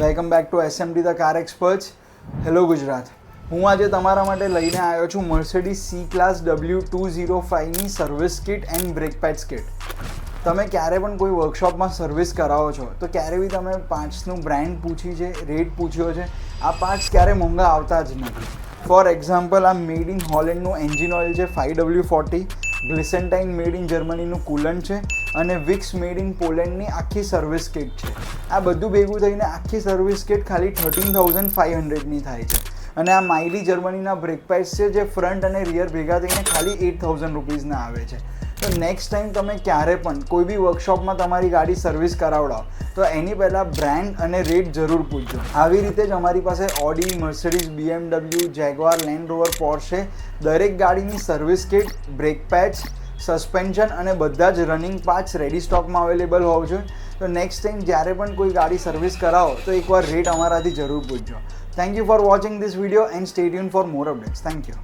Welcome back to SMD the car experts. Hello Gujarat. હું આજે તમારા માટે લઈને આવ્યો છું મર્સિડીઝ સી ક્લાસ W205ની service kit and brake pads kit. તમે ક્યારે પણ કોઈ વર્કશોપમાં સર્વિસ કરાવો છો તો ક્યારે બી તમે પાર્ટ્સનું બ્રાન્ડ પૂછી છે, રેટ પૂછ્યો છે. આ પાર્ટ્સ ક્યારે મોંઘા આવતા જ નથી. ફોર એક્ઝામ્પલ, આ મેડ ઇન હોલેન્ડનું એન્જિન ઓઇલ છે 5W40, ગ્લિસેન્ટાઇન મેડ ઇન જર્મનીનું કુલન્ટ છે અને વિક્સ મેડ ઇન પોલેન્ડની આખી સર્વિસ કિટ છે. આ બધું ભેગું થઈને આખી સર્વિસ કિટ ખાલી 13,500ની થાય છે. અને આ માઇલી જર્મનીના બ્રેક પેડ્સ છે જે ફ્રન્ટ અને રિયર ભેગા થઈને ખાલી 8,000 રૂપીઝના આવે છે. તો નેક્સ્ટ ટાઈમ તમે ક્યારે પણ કોઈ બી વર્કશોપમાં તમારી ગાડી સર્વિસ કરાવડાવો તો એની પહેલાં બ્રાન્ડ અને રેટ જરૂર પૂછજો. આવી રીતે જ અમારી પાસે Audi, Mercedes, BMW, Jaguar, Land Rover, Porsche દરેક ગાડીની service kit, brake pads, suspension અને બધા જ રનિંગ પાર્ટ્સ રેડી સ્ટોકમાં અવેલેબલ હોવું જોઈએ. તો નેક્સ્ટ ટાઈમ જ્યારે પણ કોઈ ગાડી સર્વિસ કરાવો તો એકવાર રેટ અમારાથી જરૂર પૂછજો. Thank you for watching this video and stay tune for more updates. Thank you.